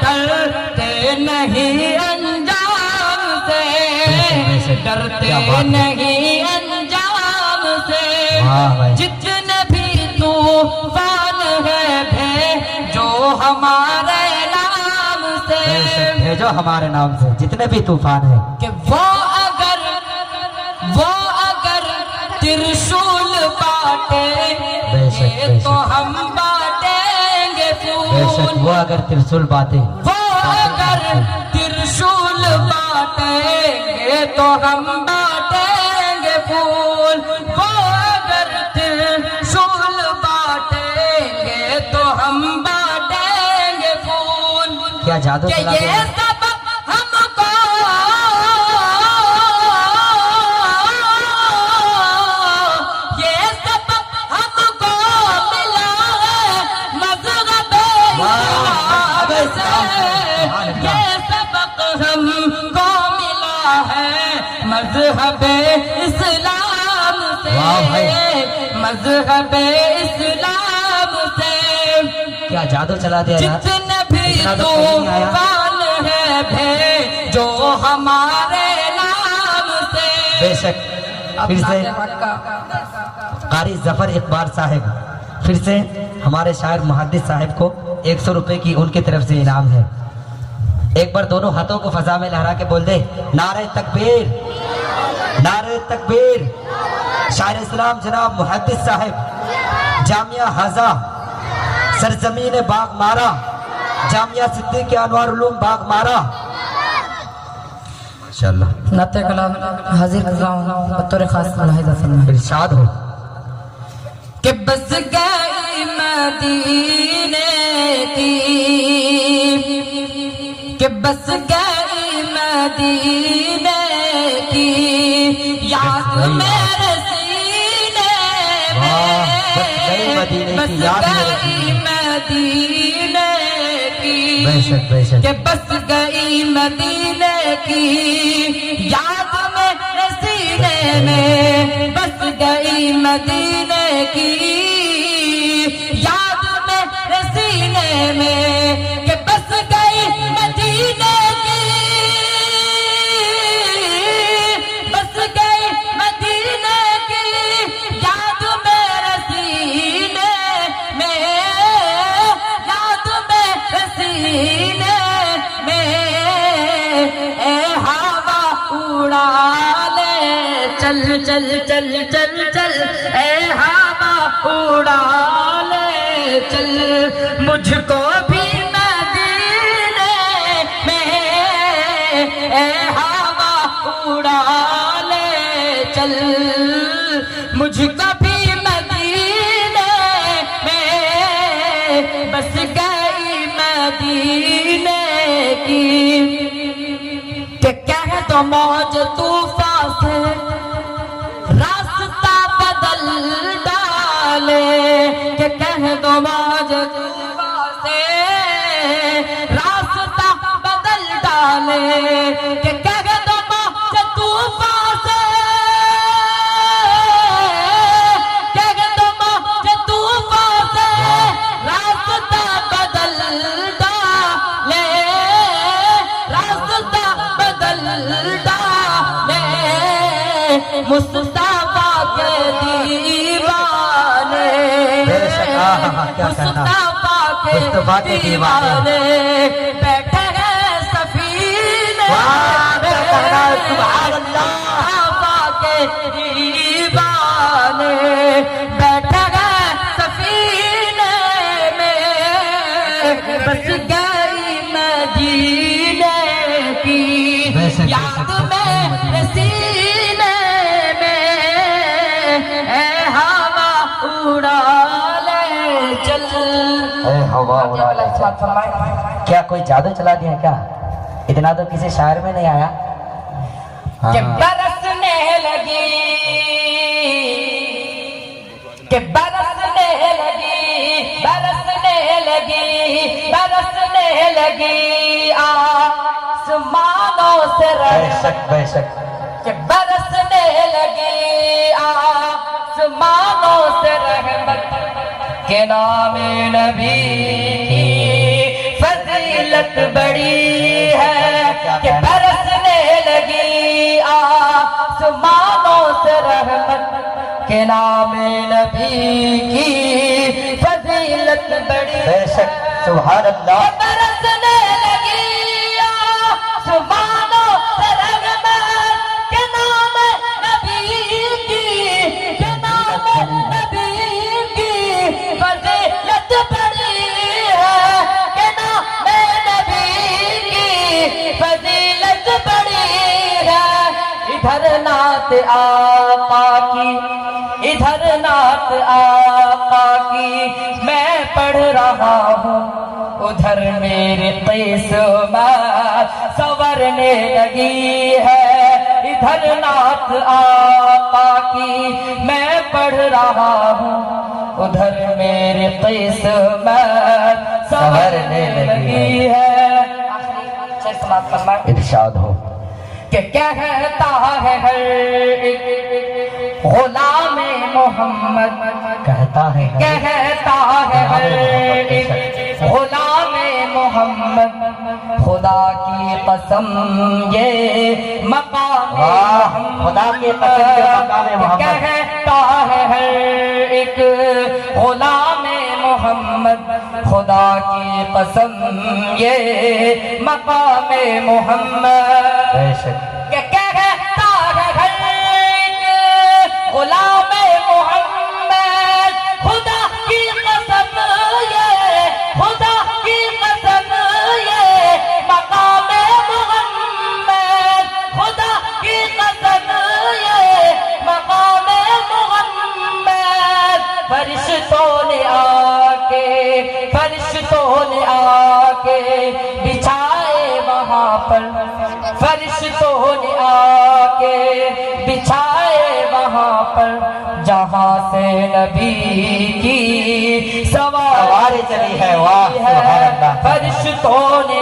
ڈرتے نہیں انجام سے، ڈرتے نہیں انجام سے، جتنے بھی طوفان ہے بھیجو ہمارے نام سے، بھیجو ہمارے نام سے جتنے بھی طوفان ہیں، کہ وہ اگر ترشول بانٹیں گے تو ہم بانٹیں گے بے شک پھول، وہ اگر ترسول باتیں، وہ اگر ترشول بانٹیں گے تو ہم بانٹیں گے پھول، وہ اگر ترشول بانٹیں گے تو ہم بانٹیں گے پھول، کیا جادو کہ چلا یہ دیا؟ سبق ہم کو یہ سبق ہم کو ملا ہے مذہب اسلام سے، یہ سبق ہم کو ملا ہے مذہب اسلام سے، مذہب اسلام سے، کیا جادو چلا دیا یار؟ جتنے بھی طوفان ہے بھیجو ہمارے نام سے، بے شک پھر سے قاری ظفر اقبال صاحب، پھر سے ہمارے شاعر محدث صاحب کو 100 روپے کی ان کی طرف سے انعام ہے۔ ایک بار دونوں ہاتھوں کو فضا میں لہرا کے بول دے نعرہ تکبیر، نعرہ تکبیر۔ شاعر اسلام جناب محدث صاحب، جامعہ حاضہ، سرزمین باغ مارا، جامعہ صدیق انوار علوم باغ مارا، ماشاءاللہ نعت کلام حاضر کرتا ہوں بطور خاص ملاحظہ فرمائیں ارشاد ہو کہ بس گئی مدینے کی، کہ بس گئی مدینے کی یاد میرے سینے میں، بس گئی مدینے کی، کہ بس گئی مدینے کی یاد میرے سینے میں، بس گئی مدینے کی یاد میرے سینے میں، کہ بس گئی مدینے کی، بس گئی مدینے کی یاد میرے سینے میں، یاد میرے سینے میں، اے ہوا اڑا لے چل چل چل چل چل، اے ہوا اڑا لے چل مجھ کو بھی مدینے میں، اے ہوا اڑا لے چل مجھ کو بھی مدینے میں، بس گئی مدینے کی، کہ کہہ دو موج طوفان سے راستہ بدل ڈالے، کہ کہہ دو موج طوفان سے راستہ بدل ڈالے، کہ کہہ دو موج طوفان سے، کہہ دو موج طوفان سے راستہ بدل ڈالے، راستہ بدل ڈالے، مصطفیٰ کے دیوانے، مصطفیٰ کے دیوانے بیٹھے ہیں سفینے، سبحان اللہ، مصطفیٰ کے دیوانے بیٹھے ہیں سفینے میں، بس گئی مدینے کی یاد میرے سینے میں، اے ہوا اڑا لے چل، اے ہوا اڑا لے چل۔ کیا کوئی جادو چلا دیا کیا؟ اتنا تو کسی شاعر میں نہیں آیا۔ کہ برسنے لگی، کہ برسنے لگی، برسنے لگی، برسنے لگی آسمانوں سے بے شک بے شک، کہ برسنے لگی آسمانوں سے رحمت، کہ نام نبی کی فضیلت آسمانوں سے رحمت کے نام نبی کی فضیلت بڑی بے شک سبحان اللہ برسنے لگی آسمانوں سے رحمت کے نام نبی کی کے نام نبی کی فضیلت بڑی ہے کے نام نبی کی فضیلت بڑی ہے ادھر نعت آقا کی ادھر نعت آقا کی میں پڑھ رہا ہوں ادھر میری قسمت سنورنے لگی ہے ادھر نعت آقا کی میں پڑھ رہا ہوں ادھر میری قسمت سنورنے لگی ہے ارشاد ہو کہ کہتا ہے ہر ایک غلام محمد کہتا ہے ہر ایک غلام محمد خدا کی قسم یہ مقام خدا کی قسم یہ مقام محمد کہتا ہے ہر ایک غلام محمد خدا کی قسم یہ مقام محمد بے شک کہ کہتا ہے ہر ایک غلام محمد خدا کی قسم یہ خدا کی قسم یہ مقام محمد خدا کی قسم یہ مقام محمد فرشتوں نے آ کے بچھائے وہاں پر فرشتوں نے آ کے بچھائے وہاں پر جہاں سے نبی کی سواری چلی ہے واہ سبحان اللہ فرشتوں نے